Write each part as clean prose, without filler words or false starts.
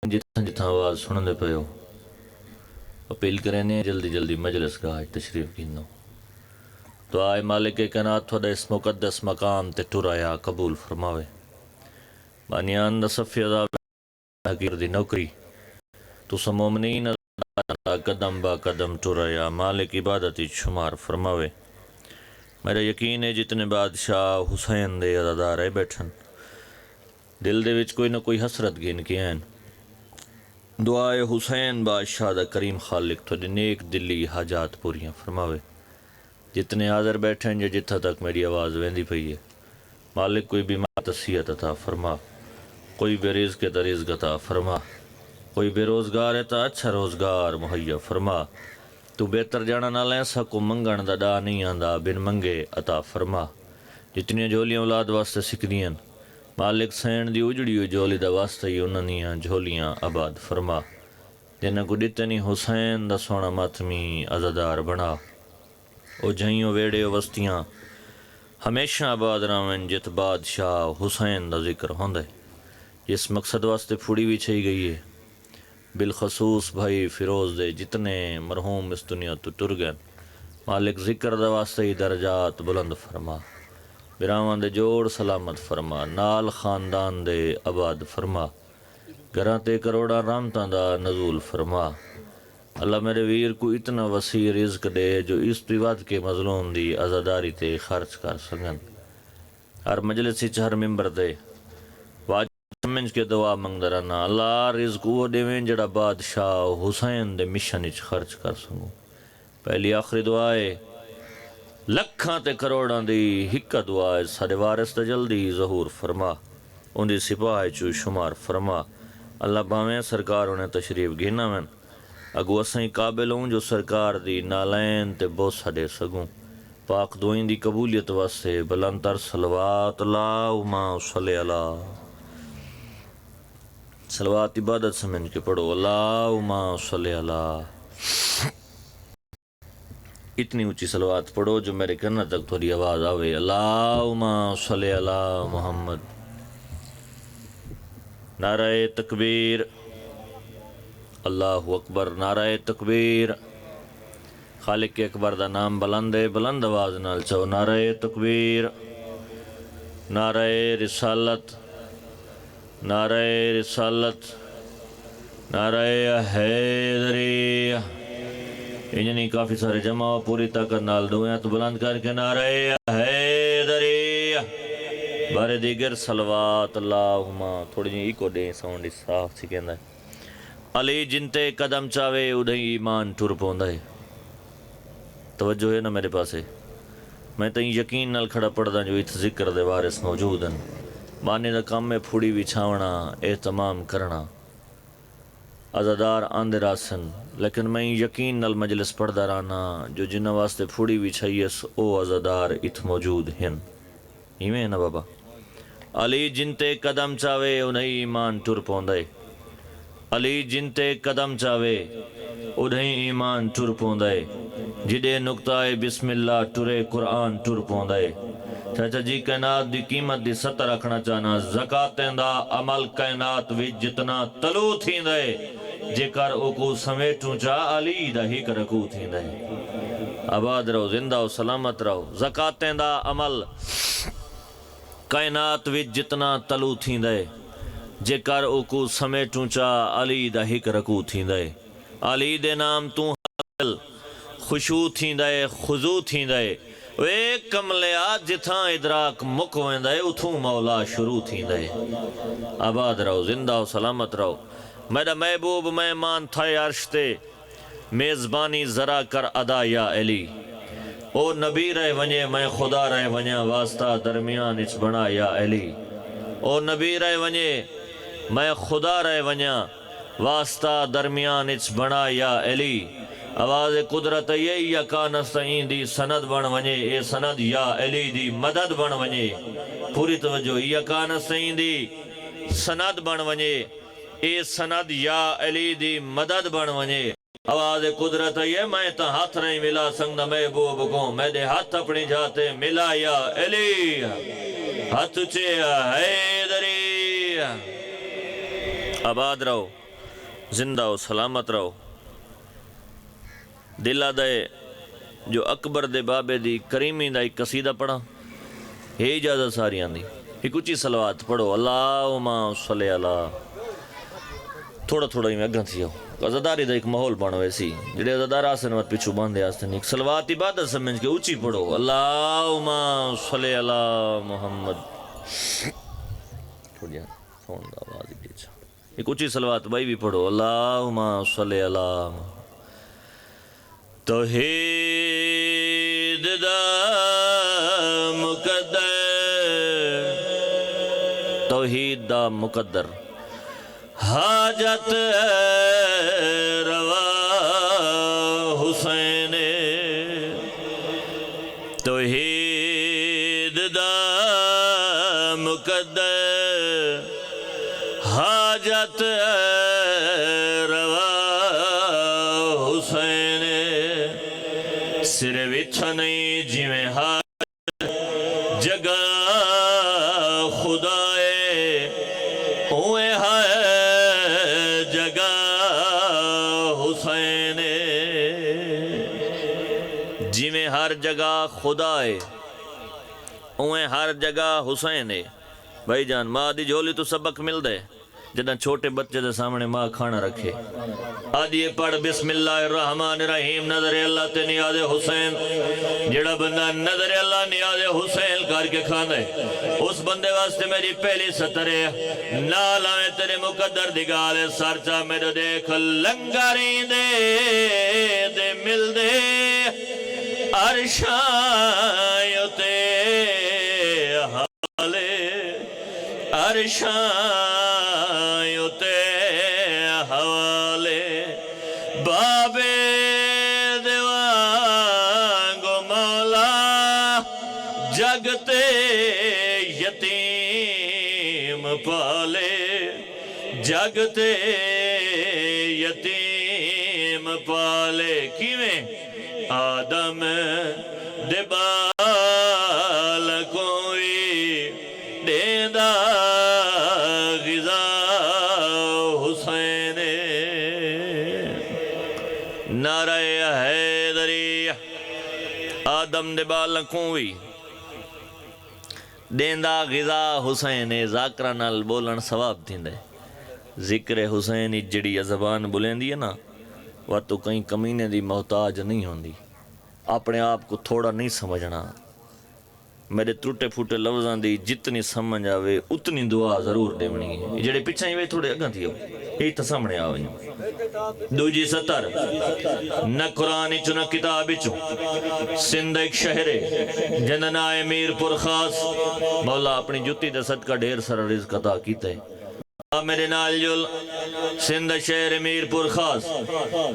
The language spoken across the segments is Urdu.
جتھاں جتھاں آواز سنن دے پئے ہو اپیل کرنے جلدی جلدی مجلس گاہ تشریف گھنو دعائے مالک کائنات تھوڑا اس مقدس مقام تے ٹرایا قبول فرماوے بانیان دا صفی عذاب حقیر دی نوکری تو مومنین قدم با قدم ٹرایا مالک عبادتی شمار فرماوے میرا یقین ہے جتنے بادشاہ حسین دے عزادار ہے بیٹھن دل دے وچ کوئی نہ کوئی حسرت گن کے ہیں دعائے حسین بادشاہ دا کریم خالق تھوڑی نیک دلی حاجات پوریاں فرماوے جتنے حاضر بیٹھے ہیں جتھا تک میری آواز ویندی پئی ہے مالک کوئی بیمار تصیحت عطا فرما کوئی بے رزق تا رزق عطا فرما کوئی بے روزگار ہے تا اچھا روزگار مہیا فرما تو بہتر جانا نہ لیں سکو منگن دا ڈا نہیں آندا بن منگے عطا فرما جتنی جھولیاں اولاد واسطے سکھدیاں مالک سین دی اجڑی ہوئی جھولی دا واسطے ہی انہاں جھولیاں آباد فرما جنہاں کو ڈتنی حسین دا سونا ماتمی عزادار بنا او جھائیوں ویڑے وستیاں ہمیشہ آباد راویں جت بادشاہ حسین دا ذکر ہوندے جس مقصد واسطے پھوڑی بھی چھئی گئی ہے بالخصوص بھائی فیروز دے جتنے مرحوم اس دنیا تو ٹر گئے مالک ذکر دا واسطے ہی درجات بلند فرما براوان دے جوڑ سلامت فرما نال خاندان دے آباد فرما گھراں تے کروڑا رحمتاں دا نزول فرما اللہ میرے ویر کو اتنا وسیع رزق دے جو اس پیواد کے مظلوم دی عزاداری تے خرچ کر سکن ہر مجلس ہر ممبر دے واجب سمجھ کے دعا منگ درنا اللہ رزق وہ دیویں جڑا بادشاہ حسین دے مشن اچ خرچ کر سکوں پہلی آخری دعا ہے لکھاں تے کروڑاں دی ہکا دعا ہے سارے وارث تے جلدی ظہور فرما ان دی سپاہ چو شمار فرما اللہ باویں سرکار انہیں تشریف گھینا میں اگو اسیں قابل ہوں جو سرکار دی نالین تے بوسہ دے سگوں پاک دعائیں دی قبولیت واسطے بلندر صلوات اللہم صلی اللہ صلوات عبادت سمجھ کے پڑھو اللہم صلی اللہ اتنی اونچی صلوات پڑھو جو میرے کرنا تک تھوڑی آواز آوے اللہم صلی اللہ محمد نعرہ تکبیر اللہ اکبر نعرہ تکبیر خالق اکبر دا نام بلند ہے بلند آواز نال چو نعرہ تکبیر نعرہ رسالت نعرہ رسالت نعرہ حیدری انجنی کافی سارے جمع پوری طاقت نال دعائیں تو بلند کر کے نعرہ حیدری بارے دیگر صلوات اللہم تھوڑی جی ایکو دیں ساؤنڈ صاف سی کہندا ہے علی جنتے قدم چاوے ادھیں ایمان ٹر پوندا ہے توجہ ہے نا میرے پاسے میں تئیں یقین نال کھڑا پڑھدا جو ات ذکر دے وارث موجود ہیں بانے دا کام میں پھوڑی وچھاونا اہتمام کرنا عزادار آندے راسن لیکن میں یقین نال مجلس پڑھدا رہنا جو جنہ واسطے پھوڑی وچھائیس او عزادار ات موجود ہیں ایویں ہے نا بابا علی جنتے قدم چاوے انہیں ایمان ٹر پوندا ہے علی جنتے قدم چاوے ادھیں ایمان ٹر پوندا ہے جدے نقطہ بسم اللہ ٹرے قرآن ٹر پوندا ہے چاچا جی کائنات دی قیمت دی ستر رکھنا چاہنا زکاتیں دا عمل کائنات وی جتنا تلو تھیندا ہے جے کر اوکو سمیٹوں چاہ علی دا ہی کرکو تھیندا ہے آباد رہو زندہ و سلامت رہو زکاتیں دا عمل کائنات وی جتنا تلو تھیندا ہے جے کر اوکو سمیٹوں چاہ علی دا ہک رکو تھیندا ہے علی دے نام تو حل خشوع تھیندا ہے خضوع تھیندا ہے وے کملیا جتھاں ادراک مک ویندا ہے اتھوں مولا شروع تھیندا ہے آباد رہو زندہ و سلامت رہو میرا محبوب مہمان تھائے عرش تے میزبانی ذرا کر ادا یا علی او نبی رہ ونجے میں خدا رہ ونجا واسطہ درمیان اچ بنا یا علی او نبی رہ ونجے میں خدا رہ ونجا واسطہ درمیان اچ بنا یا علی آواز قدرت یہ یکا نستعین دی سند بن ونجے اے سند یا علی دی مدد بن ونجے پوری توجہ یکا نستعین دی سند بن ونجے اے سند یا علی دی مدد بن ونجے آواز قدرت یہ میں تا ہاتھ نہیں ملا سنگ محبوب کو میں دے ہاتھ اپنی جاتے ملا یا علی ہاتھ چے حیدری آباد رہو، زندہ ہو، سلامت رہو. دلہ دے جو اکبر دے بابے دی کریمی دا ایک قصیدہ پڑھا، یہ اجازت ساری آندی. ایک اچھی صلوات پڑھو، اللہم صلی اللہ. تھوڑا تھوڑا ہی میں اگاں تھی آؤ، عزاداری دا ایک ماحول بانو ایسی جڑے عزادار آسن وقت پیچھو باندھے آسن. ایک صلوات عبادت سمجھ کے اچھی پڑھو، اللہم صلی اللہ محمد. تھوڑی فون دا آواز ہی دیچا. ایک اچھی صلوات بھائی بھی پڑھو، اللہم صلی اللہ محمد. توحید دا مقدر، توحید دا مقدر حاجت روا حسین. توحید دا مقدر حاجت روا حسین. سر وچھا نہیں جویں ہر جگہ خدائے، اوے ہے جگہ حسین. جویں ہر جگہ خدائے، اوے ہر جگہ حسین. بھائی جان ماں دی جھولی تو سبق مل دے جدہ چھوٹے بچے دے سامنے ماں کھانا رکھے. آدھیے پڑھ بسم اللہ الرحمن الرحیم، نظر اللہ تے نیاز حسین. جڑا بندہ نظر اللہ نیاز حسین کر کے کھانا ہے، اس بندے واسطے میری پہلی سطر ہے، نال آئے تیرے مقدر دی گالے. سرچا میرے دیکھ لنگاری دے مل دے عرشاں تے حالے، عرشاں تے حوالے. بابے دیوانگو مولا جگتے یتیم پالے، جگتے یتیم پالے. کیویں آدم دے بال کوئی دیندہ غذا حسین. نعرہ حیدری آدم دے بال کوئی دیندہ غذا حسین. ذاکرہ نال بولن ثواب تھیندے. ذکر حسین جڑی زبان بولیں ہے نا، وہ تو کہیں کمینے دی محتاج نہیں ہوندی. اپنے آپ کو تھوڑا نہیں سمجھنا. میرے ٹوٹے پھوٹے لفظاں دی جتنی سمجھ آوے اتنی دعا ضرور دیونی ہے. جڑے پیچھے ہی وے تھوڑے اگاں تھی ہو یہی تو سامنے آویں. دوجی سطر، نہ قرآن چو نہ کتاب چو، سندھ ایک شہر ہے جنہ نائے میر پر خاص. مولا اپنی جتی دے صدقہ ڈھیر سارا رزق عطا کیتا ہے. میرے نال جل سندھ شہر میر پر خاص،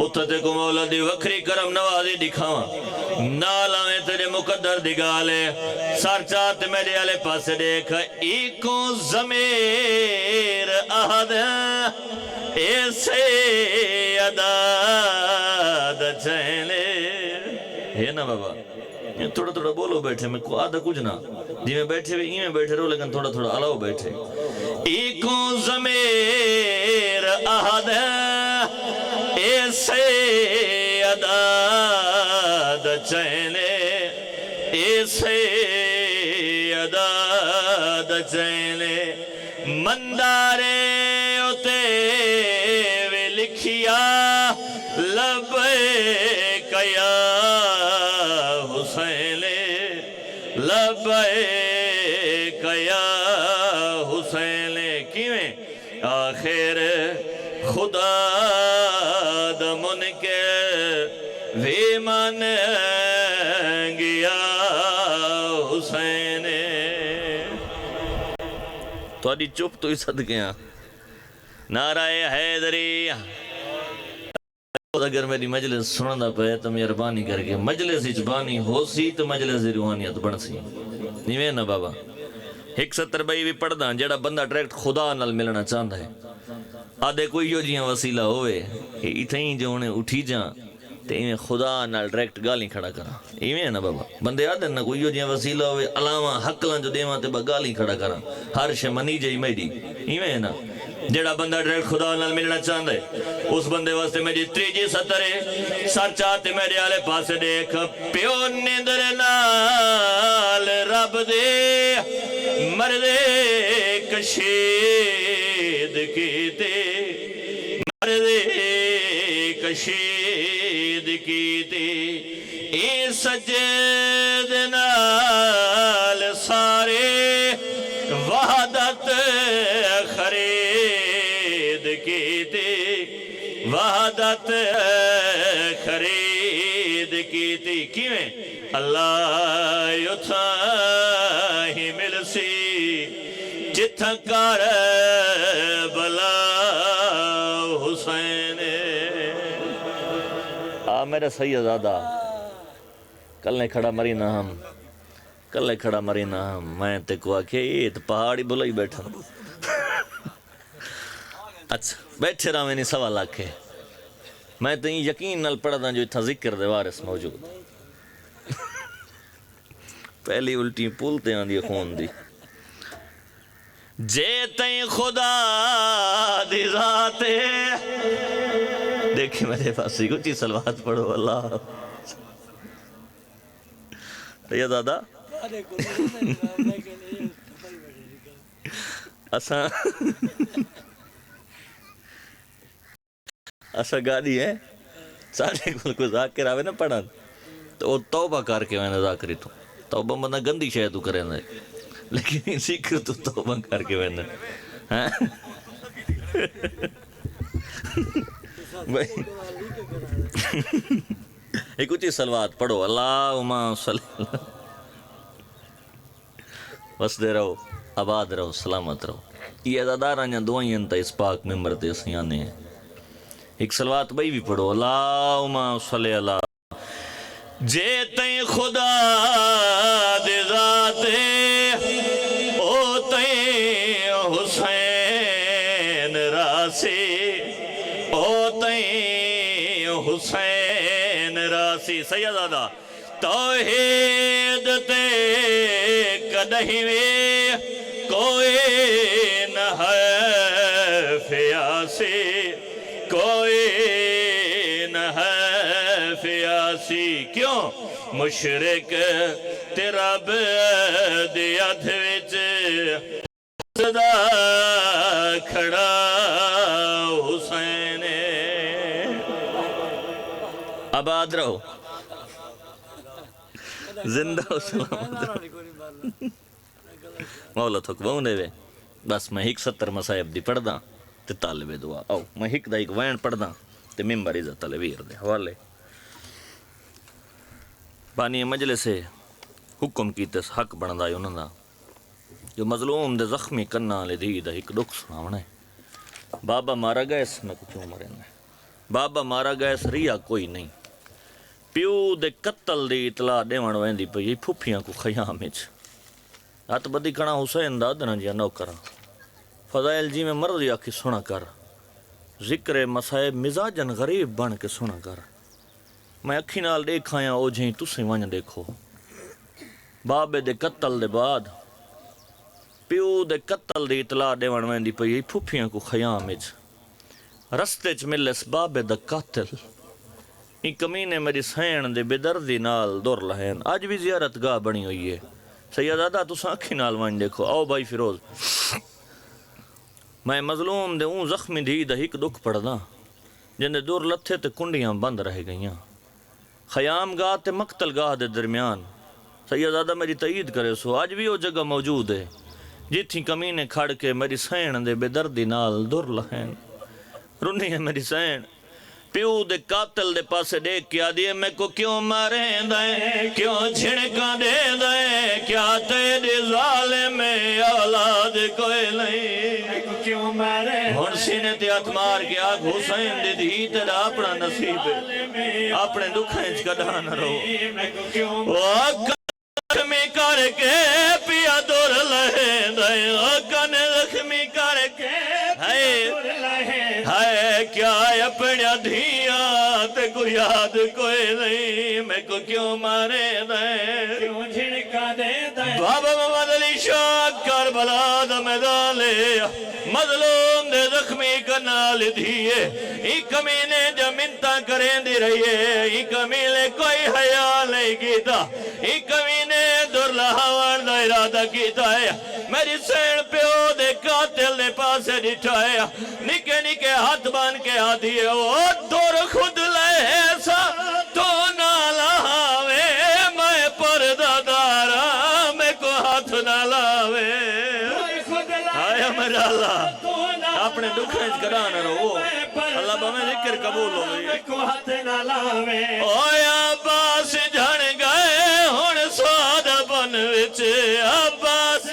اتھتے کو مولا دی وکری کرم نوازی دکھاواں. نال آئیں تیرے مقدر دی گالے. سر چاہتے میرے آلے پاسے دیکھا، ایکوں ضمیر احد ایسے عداد چہلے. ہے نا بابا، تھوڑا تھوڑا بولو بیٹھے میں آدھا کچھ نہ جی میں بیٹھے بھی میں بیٹھے رہو، لیکن تھوڑا تھوڑا علاو بیٹھے. ایکوں ضمیر احد ایسے عداد چہلے، ایسے عداد چہلے. مندارے اتے وے لکھیا لبیک یا حسین، لبیک یا حسین. کیویں آخر خدا دمن کے وی من گیا حسین. تو آدھی چپ تو ہی صدقیاں. نعرہ حیدری. اگر میری مجلس سننا پہ تو مہربانی کر کے مجلس اچبانی ہو سی تو مجلس روحانیت بن سی. نیویں نا بابا. ایک ستر بھائی بھی پڑھ دا جڑا بندہ ڈائریکٹ خدا نال ملنا چاہتا ہے. آدھے کوئی جو جیاں وسیلہ ہوئے کہ اتھیں جو انہیں اٹھی جاں تے ایویں خدا نال ڈائریکٹ گالی کھڑا کرا ایویں ہے نا بابا بندے آدھے نا کوئی جیاں وسیلہ ہوئے علاوہ حقلاں جو دیواں تے با گالی کھڑا کرا ہر شے منی جائی میری ایویں ہے نا جڑا بندہ ڈائریکٹ خدا نال ملنا چاہندا ہے اس بندے واسطے میری تریجی سطر ہے سر چاہتے میرے آلے پاسے دیکھ پیو نیندر نال رب دے مردے کشید کیتے مردے کشید کیتے اے سجد نال سارے وحدت خرید کیتے وحدت خرید کیتی کیویں اللہ یتھا ہی مل سی جتھا کر بلا حسین میرا سیدزادہ کلے کھڑا مری نہ ہم کلے کھڑا مری نہ ہم میں تے کو آکھے یہ تو پہاڑی بلائی بیٹھا اچھا بیٹھے رہا میں نہیں سوال آکھے میں تو یقین نال پڑھا دا جو اتھا ذکر دے وارث موجود پہلی الٹی پولتے آن دی خون دی جے تین خدا دی ذاتے دیکھیں میرے پاس کچھ ہی سلوات پڑھو اللہ یہ دادا اسا گاڑی ہے سارے کو ذاکر آوے نا پڑھن تو وہ توبہ کر کے میں نے ذاکری تو توبہ بندہ گندی شاید تو کریں دے لیکن ذکر تو توبہ کر کے میں نے ایک کچھ ہی سلوات پڑھو اللہم صلی وسدے رہو آباد رہو سلامت رہو یہ عزاداراں جاں دعائیں انتا اس پاک ممبر تے سیانے ہیں ایک سلوات بھائی بھی پڑھو اللہم صلی اللہ جے تین خدا دے ذاتے او تین حسین راسی او تین حسین راسی سیدادہ توحید تے کدہیں وے کوئی نہ ہے فیاسی کوئی نہ ہے فیاسی کیوں مشرک تے رب دی ادھ وچ صدا کھڑا حسین آباد رہو زندہ ہو سلامت رہو مولا تھوک بہنے وے بس میں ہک 70 مسائب دی پڑھ دا تے طالب دعا آؤ میں ہک دا ایک وین پڑھ دا تے ممبر عزت ویر دے حوالے بانی مجلس حکم کیتے حق بندا ہے انہاں دا جو مظلوم دے زخمی کنا لے دی دا ایک دکھ سناونا ہے بابا مارا گئے اس میں کچھ عمریں بابا مارا گئے اس ریا کوئی نہیں پیو دے قتل دی اطلاع دیوان ویندی پئی یہ پھوپھیاں کو خیام اچ ہاتھ بدی کنا حسین دا دنا جیا نو کرا فضائل جی میں مرضی آکھی سنا کر ذکر مسائب مزاجن غریب بن کے سنا کر میں اکھی نال دیکھایا او جہیں تسیں ونج دیکھو بابے دے قتل دے بعد پیو دے قتل دی اطلاع دیوان ویندی پئی پھوپھیاں کو خیام اچ رستے چ ملس بابے دا قاتل این کمینے میری سین دے بدردی نال دور لہین آج بھی زیارت گاہ بنی ہوئی ہے سیدادہ تساں اکھی نال ونج دیکھو آؤ بھائی فیروز میں مظلوم دے اون زخمی دی دا ہک دکھ پڑھ دا جن دے دور لتھے تے کنڈیاں بند رہ گئیاں خیام گاہ تے مقتل گاہ دے درمیان سیدادہ میری تائید کرے سو آج بھی وہ جگہ موجود ہے جتھی کمینے کھڑ کے میری سین دے بے دردی نال دور لہین رنی ہے میری سین پیو دے قاتل دے پاسے دیکھ کیا دیئے میں کو کیوں ماریں دائیں کیوں چھڑکاں دے دائیں کیا تیرے ظالم اولاد کوئی نہیں میں کو کیوں ماریں ہن سینے تے ہاتھ مار کے آگ حسین دے دی تیرا اپنا نصیب اپنے دکھیں چکڑا نہ رہو زخمی کر کے پیا دور لہیں دائیں کن زخمی کر کے ہائے کیا اپنے دھیاں تے کو یاد کوئی نہیں میں کو کیوں مارے دے کیوں جھڑکا دے دے بابا محمد علی شاہ کربلا دا میدان لے مظلوم دے زخمی کنال دیئے ای کمینے جو منتہ کریں دی رہیے ای کمینے کوئی حیال نہیں کیتا ای کمینے در لہاوان دا ارادہ کیتا ہے میری سین پیو دے قاتل دے پاسے ڈٹھائے نکے نکے ہاتھ بان کے آدھیے وہ دور خود لے ایسا تو نہ لہاوے میں پردہ دارا میں کو ہاتھ نہ لاوے آیا میرا اللہ اپنے دکھیں کرانا رہو اللہ بہمیں ذکر قبول ہو گئی کو ہاتھ نہ لاوے اوے عباس جھڑ گئے ہون سادہ بن وچ عباس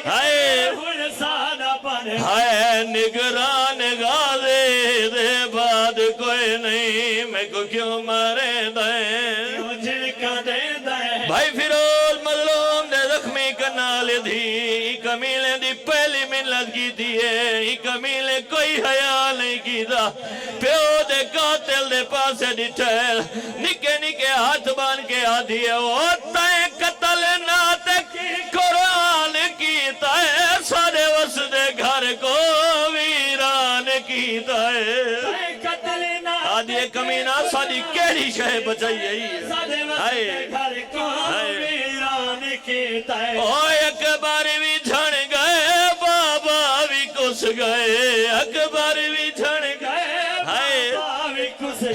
ہائے ہن سادہ بن ہائے نگران غازی دے بعد کوئی نہیں میں کو کیوں مارے دیں کیوں جھڑکا دے دے بھائی فیروز مظلوم دے زخمی کنال دی کمیلے دی پہلی منت کی دیئے کمیلے کوئی حیال نہیں کی دا پیو دے قاتل دے پاسے ڈٹھائل نکے نکے ہاتھ بان کے آدھیے وہ تائیں قتل ناتک قرآن کیتا ہے سارے وسدے گھر کو ویران کیتا ہے قتل نہ آدھیے کمینہ ساری کیڑی شہ بچائی ہے سادے وستے گھر کو ویران کیتا ہے اوہ اکبر بھی جھڑ گئے بابا بھی کس گئے اکبر بھی جھڑ گئے ہائے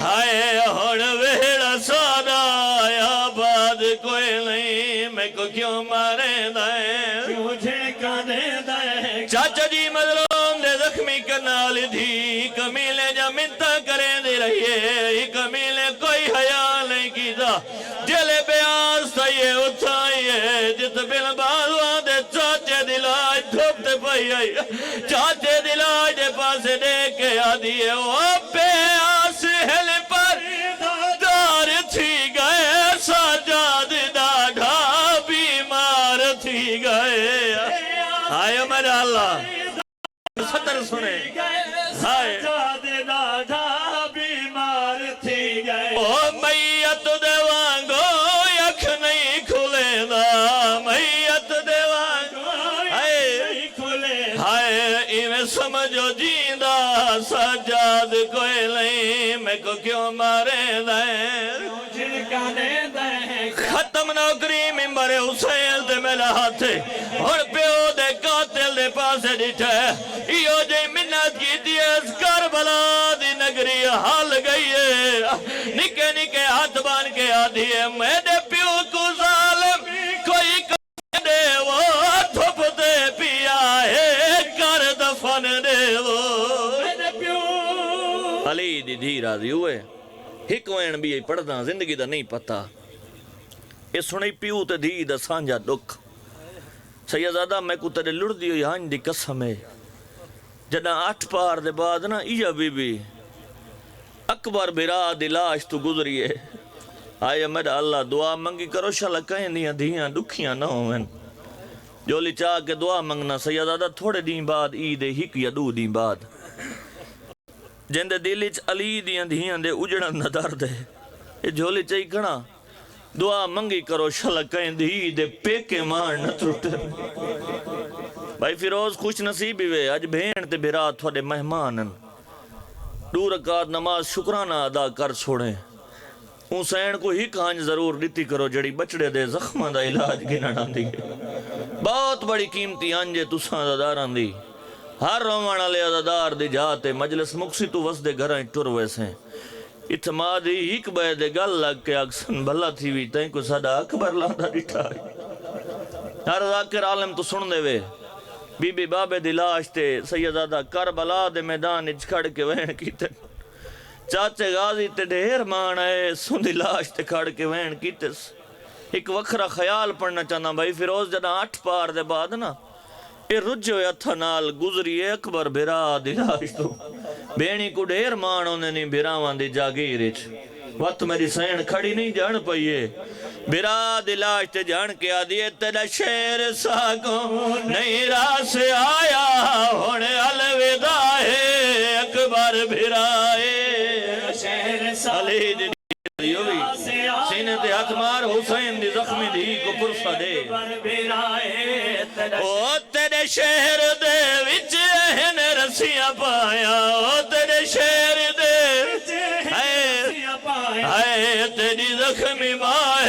ہائے ہون ویڑا سادا آیا بعد کوئی نہیں میں کو کیوں مارے دائیں کیوں جھڑکا دے دے چاچا جی مظلوم دے زخمی کنال دی کمیلے جا منتہ کریں دے رہیے کمیلے کوئی حیال نہیں کیتا جلے بیاس تھا یہ اٹھائیے جت بل بازوان دے چاچے دلاج دھوپتے پئی آئی چاچے دلاج دے پاسے دے کے آدھیے وہ بیاس ہل پر دار تھی گئے ساجاد ڈاڑھا بیمار تھی گئے آئے میرا اللہ سطر سنے ہائے ساجاد ڈاڑھا بیمار تھی گئے او میت دے وانگو یک نہیں کھلے دا میت دے وانگو ہائے ہائے ایویں سمجھو جیندہ سجاد کوئی نہیں میں کو کیوں مارے دائیں جھڑکا دے دے ختم نوکری ممبر حسین دے میرا ہاتھے اور پیو دے قاتل دے پاسے ڈٹھے ایو جے منت کی دیس کربلا دی نگری حال گئی ہے نکے نکے ہاتھ بان کے آدھیے میرے پیو کو ظالم کوئی کر دے وہ دھوپ دے پیا ہے کر دفن دے وہ میرے پیو علی دی دھی راضی ہوئے ہک وین بھی پڑھدا زندگی دا نہیں پتا اے سنئی پیو تے دھی دا سانجا دکھ سیدزادہ میں کو تیرے لڑ دیو یہاں دی قسم ہے جدہ 8 پار دے بعد نا ایجا بی بی اکبر بھرا دی لاش تو گزری ہے آئے میرا اللہ دعا منگی کرو شالا کہیں دیاں دھیاں دکھیاں نہ ہوئن جولی چاہ کے دعا منگنا سیدزادہ تھوڑے دین بعد عید ہک یا 2 دین بعد جندے دلیچ علی دیاں دھیاں دے اجڑن نہ درد ہے یہ جھولی چاہی کھنا دعا منگی کرو شالا کہیں دھی دے پیکے مار نہ ترٹے بھائی فیروز خوش نصیبی وے اج بھین تے بھرا تھوڑے مہمانن 2 رکعت نماز شکرانہ ادا کر چھوڑیں حسین کو ہی کہانج ضرور دیتی کرو جڑی بچڑے دے زخمہ دا علاج گنا ڈاندی بہت بڑی قیمتی آنجے تساں داداران دی ہر رومانہ لے ازادار دی جاتے مجلس مقصی تو وس دے گھرائیں ٹر ویسیں اتمادی ہک بے دے گل لگ کے اکسن بھلا تھی وی تائیں کو صدا اکبر لاندہ ڈٹھا ہر ذاکر عالم تو سن دے وے بی بی بابے دلاش تے سیدزادہ کربلا دے میدان اچھکڑ کے وین کیتے چاچے غازی تے ڈھیر مان آئے سن دلاش تے کھڑ کے وین کیتے ایک وکھرا خیال پڑھنا چاہنا بھائی فیروز جدہ 8 پار دے بعد نا اے رجو اتھا نال گزری اکبر بھرا دلاش تو بینی کو ڈھیر مان ہونے نہیں بھراوان دی جاگیرچ وقت میری سین کھڑی نہیں جان پئیے بھرا دلاش تے جان کے آدھیے تیرا شیر ساکوں نہیں راہ سے آیا ہونے الوداع ہے اکبر بار بھرائے شہر علی دی یوی سینے تے ہاتھ مار حسین دی زخمی دی کو پرسا دے او تیرے شہر دے وچ اہن رسیاں پایا او تیرے شہر دے ہائے تیری زخمی ماہ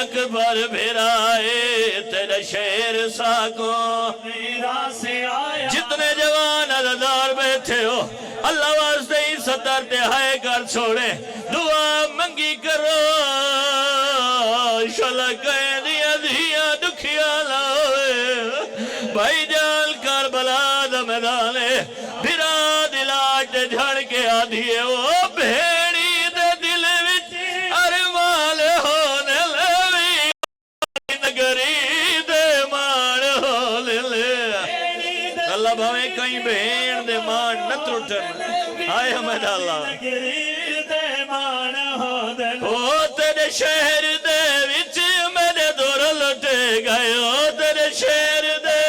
اکبر بھرائے تیرے شہر ساکو جتنے جوان عزدار بیٹھے ہو اللہ واسطے ہی ستر تے ہائے کر چھوڑے دعا منگی کرو شلکے دیا دیا دکھیا لاؤے بھائی جان کربلا دا میدانے بھرا دلاٹ جھڑ کے آدھیے وہ بھیڑی دے دل وچ ارمان ہونے لوی نگری دے مان ہونے لے اللہ بھاوے کہیں بھیڑ دے مان نہ ترٹن آئے ہمیں اللہ او تیرے شہر دے وچ میرے دور لٹے گئے او تیرے شہر دے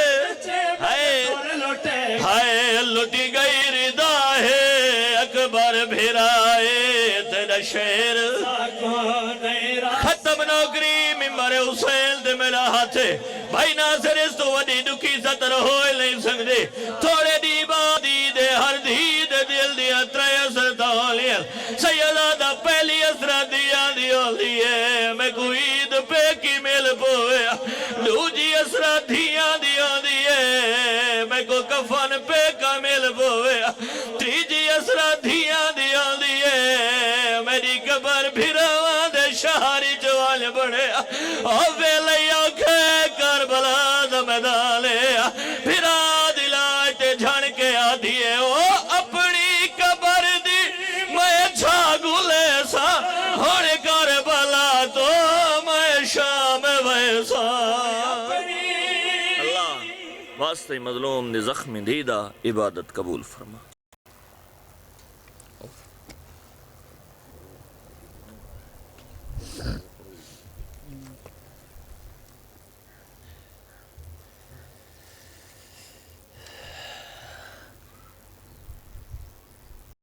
ہائے لٹی گئی ردا ہے اکبر بھرائے تیرا شہر ختم نوکری ممبر حسین دے میرا ہاتھ ہے بھائی ناصر اس تو وڈی دکھی ستر ہوئے نہیں سکتے تھوڑے دی بادی دے ہر دی دے دل دیا ترے اثر تالیل سیدہ دا پہلی اثرہ دیا دیے میں کوئی عید پہ کی مل پویا دوجی اثرہ دیا دیے میں کو کفن پہ کا مل پویا تیجی اثرہ دیا دیے میری قبر بھیروان دے شہری جوال بڑھے اوے لیا کھے کربلا دا میدانے بھیرا دلاٹ جھڑ کے آدھیے او اپنی قبر دی میں جھاگو لے سا ہونے کربلا تو میں شام ویسا اللہ واسطے مظلوم نے زخمی دیدہ عبادت قبول فرما